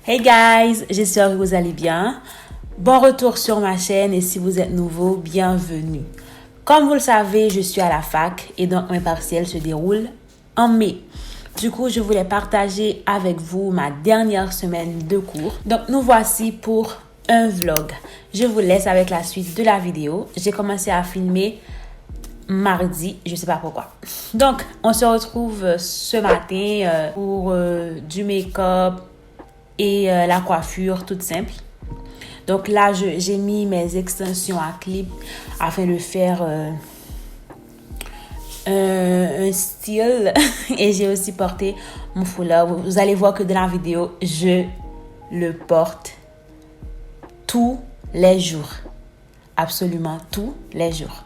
Hey guys, j'espère que vous allez bien. Bon retour sur ma chaîne et si vous êtes nouveau, bienvenue. Comme vous le savez, je suis à la fac et donc mes partiels se déroulent en mai. Du coup, je voulais partager avec vous ma dernière semaine de cours. Donc, nous voici pour un vlog. Je vous laisse avec la suite de la vidéo. J'ai commencé à filmer mardi, je sais pas pourquoi. Donc, on se retrouve ce matin pour du make-up et la coiffure toute simple. Donc là, j'ai mis mes extensions à clip afin de faire un style. Et j'ai aussi porté mon foulard. Vous allez voir que dans la vidéo, je le porte tous les jours. Absolument tous les jours.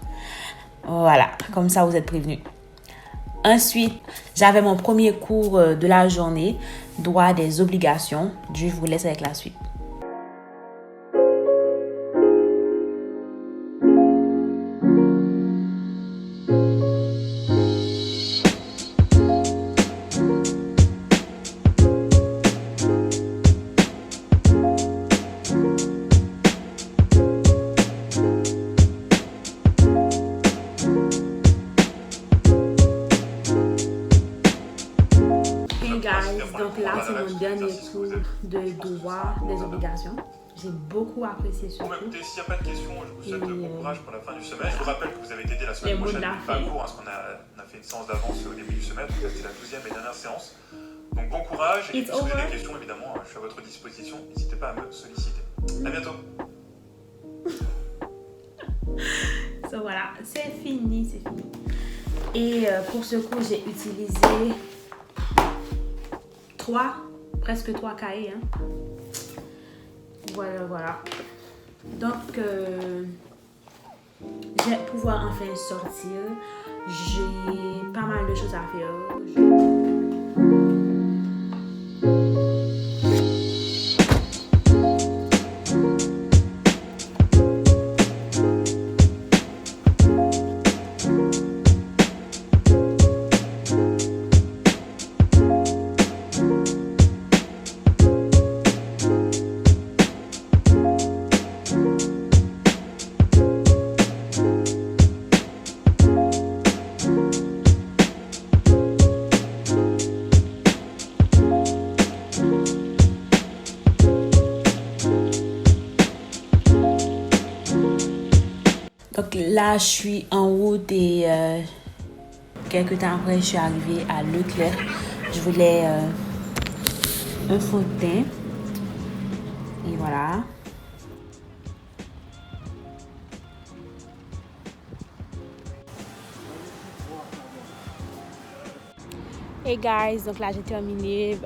Voilà, comme ça vous êtes prévenus. Ensuite, j'avais mon premier cours de la journée, droit des obligations. Je vous laisse avec la suite. Donc là, c'est mon dernier cours de droit des obligations. J'ai beaucoup apprécié ce cours. Écoutez, s'il n'y a pas de questions, je vous souhaite bon courage pour la fin du semestre. Je vous rappelle que vous avez été aidé la semaine prochaine par cours, parce qu'on a fait une séance d'avance au début du semestre. C'était la 12e et dernière séance. Donc bon courage. Et si vous avez des questions, évidemment, je suis à votre disposition. N'hésitez pas à me solliciter. À bientôt. So voilà, c'est fini, c'est fini. Et pour ce cours, j'ai utilisé presque 3 cahiers. Hein. Voilà. Donc, je vais pouvoir enfin sortir. J'ai pas mal de choses à faire. Donc là, je suis en route et quelques temps après, je suis arrivée à Leclerc. Je voulais un fond de teint. Et voilà. Hey guys, donc là j'ai terminé.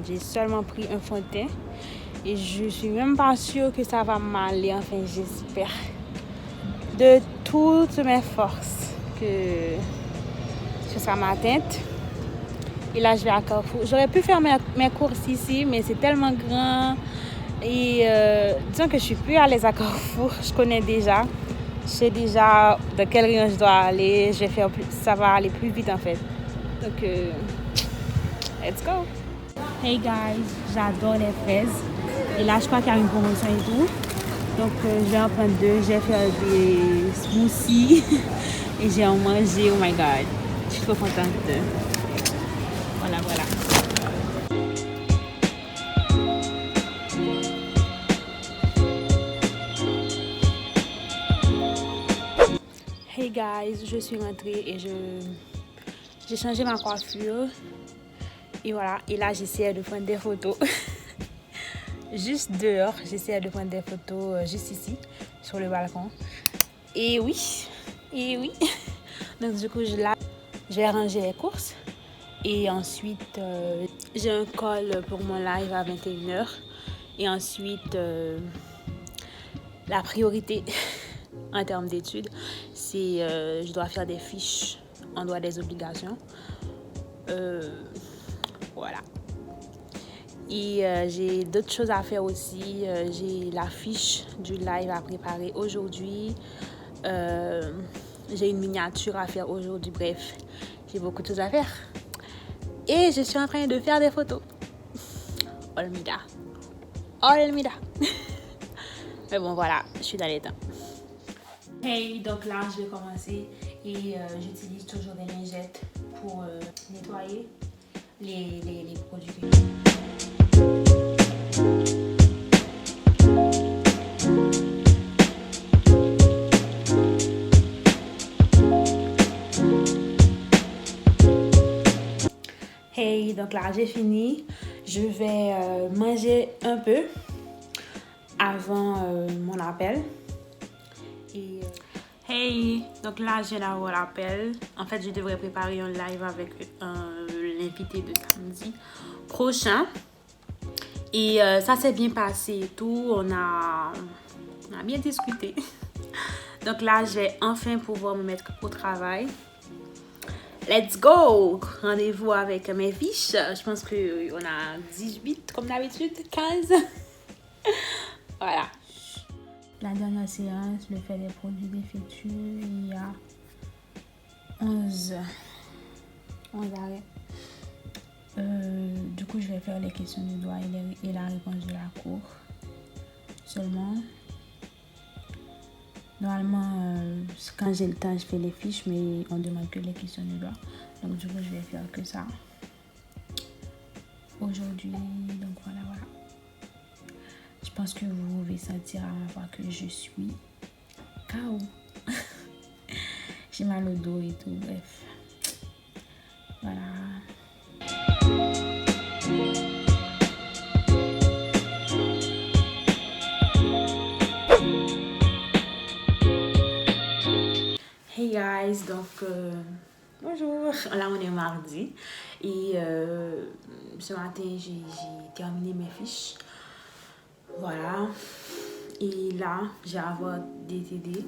J'ai seulement pris un fond de teint. Et je suis même pas sûre que ça va m'aller. Enfin, j'espère de toutes mes forces que ce sera ma teinte. Et là, je vais à Carrefour. J'aurais pu faire mes courses ici, mais c'est tellement grand. Et disons que je suis plus à l'aise à Carrefour. Je connais déjà. Je sais déjà dans quel rayon je dois aller. Je vais faire plus, ça va aller plus vite en fait. Donc, let's go. Hey guys, j'adore les fraises. Et là, je crois qu'il y a une promotion et tout. Donc, je vais en prendre 2. Je vais faire des smoothies. Et j'ai en mangé. Oh my god. Je suis trop contente. Voilà. Hey guys, je suis rentrée et j'ai changé ma coiffure. Et voilà. Et là, j'essayais de prendre des photos. Juste dehors, j'essayais de prendre des photos juste ici, sur le balcon. Et oui. Donc du coup, je vais ranger les courses. Et ensuite, j'ai un call pour mon live à 21h. Et ensuite, la priorité en termes d'études, c'est je dois faire des fiches en droit des obligations. Voilà. Et j'ai d'autres choses à faire aussi. J'ai la fiche du live à préparer aujourd'hui. J'ai une miniature à faire aujourd'hui. Bref, j'ai beaucoup de choses à faire. Et je suis en train de faire des photos. Olmida. Olmida. Mais bon, voilà, je suis dans les temps. Hey, donc là, je vais commencer et j'utilise toujours des lingettes pour nettoyer les produits que Hey, donc là, j'ai fini. Je vais manger un peu avant mon appel. Et hey, donc là, j'ai d'avoir l'appel. En fait, je devrais préparer un live avec l'invité de samedi prochain. Et ça s'est bien passé et tout. On a bien discuté. Donc là, je vais enfin pouvoir me mettre au travail. Let's go! Rendez-vous avec mes fiches. Je pense qu'on a 18 comme d'habitude, 15. Voilà. La dernière séance, le fait des produits défectueux, il y a 11 arrêts. Du coup, je vais faire les questions du doigt et la réponse de la cour. Seulement, normalement, quand j'ai le temps, je fais les fiches, mais on demande que les questions du doigt. Donc, du coup, je vais faire que ça. Aujourd'hui, donc voilà. Je pense que vous pouvez sentir à ma voix que je suis KO. J'ai mal au dos et tout, bref. Voilà. Hey guys, donc bonjour. Là on est mardi et ce matin j'ai terminé mes fiches. Voilà. Et là j'ai à avoir des TD.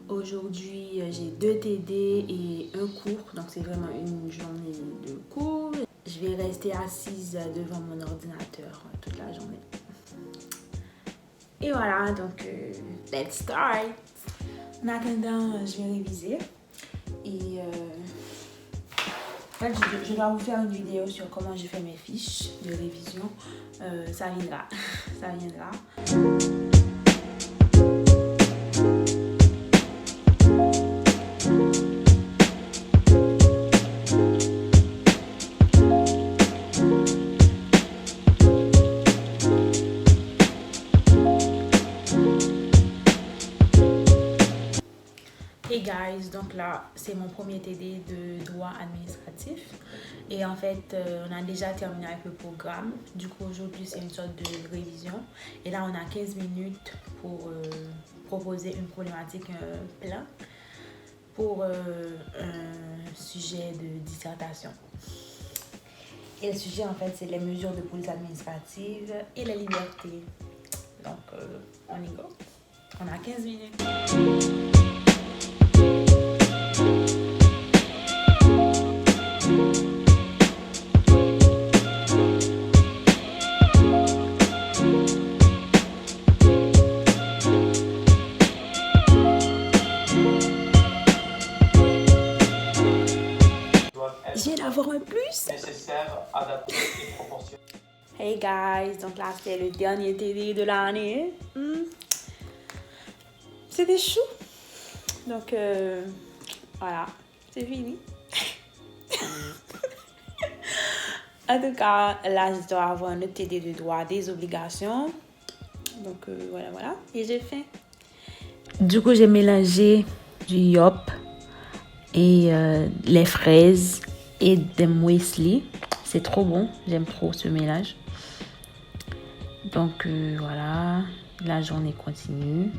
Aujourd'hui j'ai 2 TD et un cours, donc c'est vraiment une journée de cours. Je vais rester assise devant mon ordinateur toute la journée. Et voilà, donc let's start. En attendant, je vais réviser. Et en fait, je dois vous faire une vidéo sur comment je fais mes fiches de révision. Ça viendra. Ça viendra. Hey guys, donc là c'est mon premier TD de droit administratif et en fait on a déjà terminé avec le programme. Du coup aujourd'hui c'est une sorte de révision et là on a 15 minutes pour proposer une problématique, un plan pour un sujet de dissertation. Et le sujet en fait c'est les mesures de police administrative et la liberté. Donc on y go. On a 15 minutes. Je viens d'avoir un plus. Nécessaire, adapté et proportionné. Hey guys, donc là c'est le dernier TD de l'année. C'était chou. Donc voilà, c'est fini. En tout cas, là je dois avoir un autre TD de droit des obligations. Donc voilà. Et j'ai fait. Du coup, j'ai mélangé du yop et les fraises et des muesli. C'est trop bon, j'aime trop ce mélange. Donc voilà, la journée continue.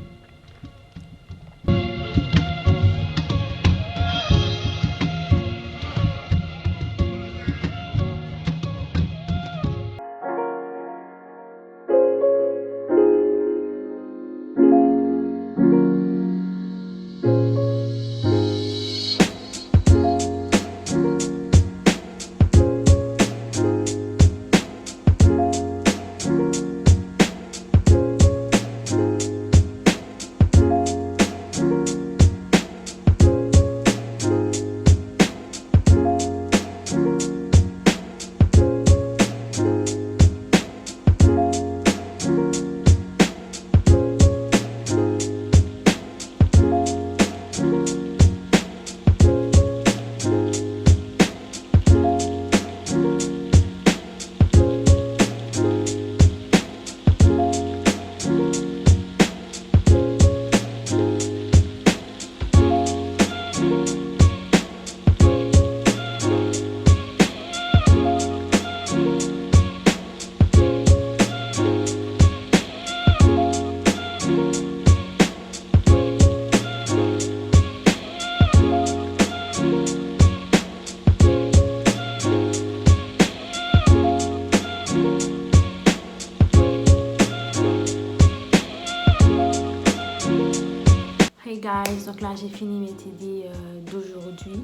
Hey guys, donc là j'ai fini mes TD d'aujourd'hui.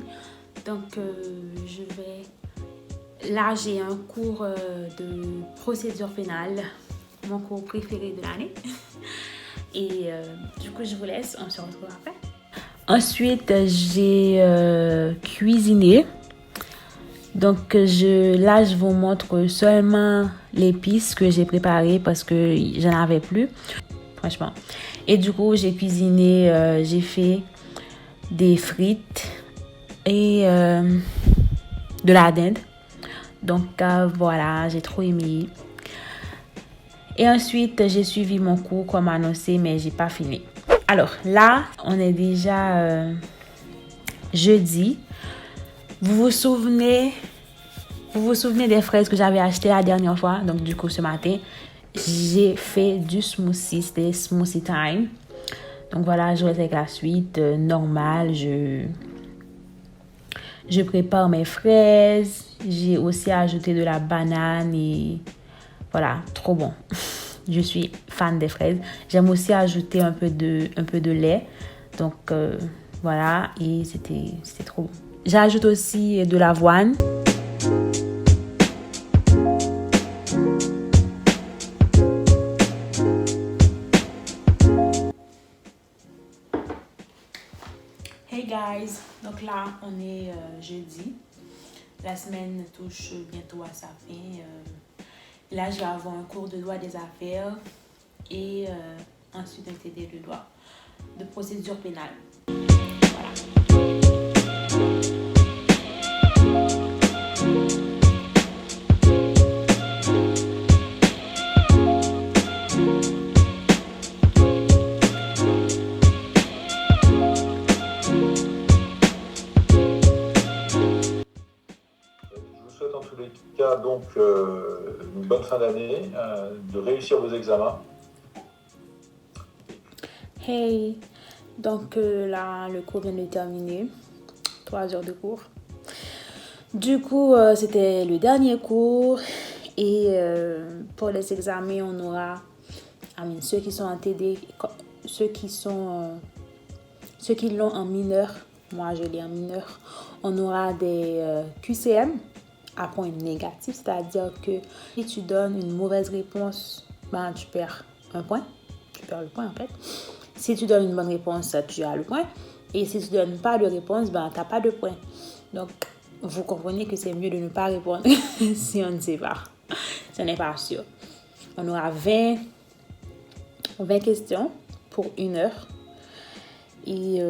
Donc je vais... Là j'ai un cours de procédure pénale, mon cours préféré de l'année. Et du coup je vous laisse, on se retrouve après. Ensuite j'ai cuisiné. Donc là je vous montre seulement l'épice que j'ai préparée parce que j'en avais plus, franchement. Et du coup j'ai cuisiné, j'ai fait des frites et de la dinde. Donc voilà, j'ai trop aimé. Et ensuite j'ai suivi mon cours comme annoncé, mais j'ai pas fini. Alors là on est déjà jeudi. Vous vous souvenez des fraises que j'avais achetées la dernière fois? Donc, du coup, ce matin, j'ai fait du smoothie. C'était smoothie time. Donc, voilà, je reste avec la suite normale. Je prépare mes fraises. J'ai aussi ajouté de la banane et voilà, trop bon. Je suis fan des fraises. J'aime aussi ajouter un peu de lait. Donc, voilà, et c'était trop bon. J'ajoute aussi de l'avoine. Hey guys, donc là on est jeudi. La semaine touche bientôt à sa fin. Là je vais avoir un cours de droit des affaires et ensuite un TD de droit de procédure pénale. Voilà. En tous les cas, donc, une bonne fin d'année, de réussir vos examens. Hey, donc là, le cours vient de terminer. 3 heures de cours. Du coup, c'était le dernier cours. Et pour les examens, on aura ceux qui sont en TD, ceux qui l'ont en mineur. Moi, je l'ai en mineur. On aura des QCM à point négatif, c'est-à-dire que si tu donnes une mauvaise réponse, ben, tu perds un point. Tu perds le point en fait. Si tu donnes une bonne réponse, tu as le point. Et si tu ne donnes pas de réponse, ben, tu n'as pas de point. Donc, vous comprenez que c'est mieux de ne pas répondre si on ne sait pas. Ce n'est pas sûr. On aura 20 questions pour 1 heure. Et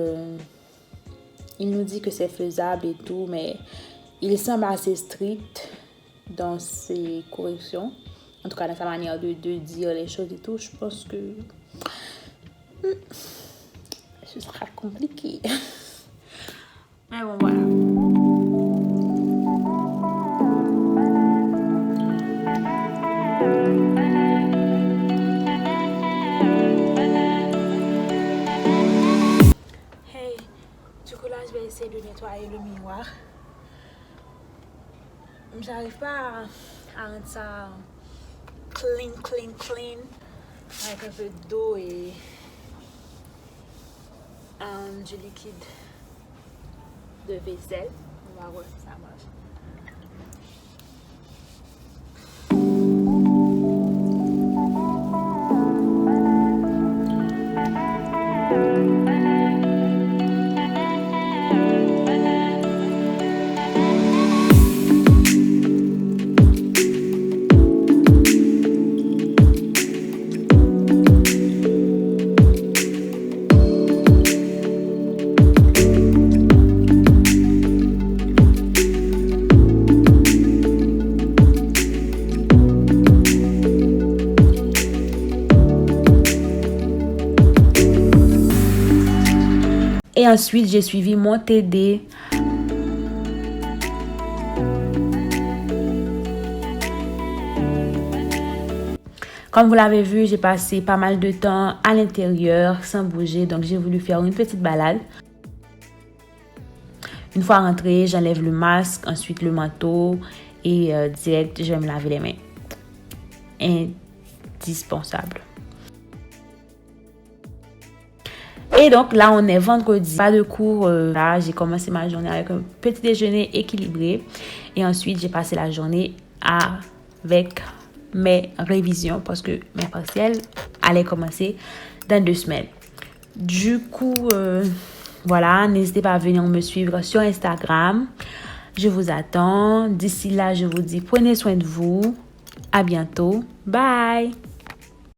il nous dit que c'est faisable et tout, mais il semble assez strict dans ses corrections. En tout cas, dans sa manière de dire les choses et tout. Je pense que ce sera compliqué. Mais bon, voilà. Hey, du coup là, je vais essayer de nettoyer le miroir. J'arrive pas à rendre ça clean. Avec un peu d'eau et du liquide de vaisselle. On va voir si ça marche. Et ensuite, j'ai suivi mon TD. Comme vous l'avez vu, j'ai passé pas mal de temps à l'intérieur sans bouger. Donc, j'ai voulu faire une petite balade. Une fois rentrée, j'enlève le masque, ensuite le manteau et direct, je vais me laver les mains. Indispensable. Et Et donc là, on est vendredi, pas de cours. Là, j'ai commencé ma journée avec un petit déjeuner équilibré. Et ensuite, j'ai passé la journée avec mes révisions parce que mes partiels allaient commencer dans 2 semaines. Du coup, voilà, n'hésitez pas à venir me suivre sur Instagram. Je vous attends. D'ici là, je vous dis prenez soin de vous. À bientôt. Bye!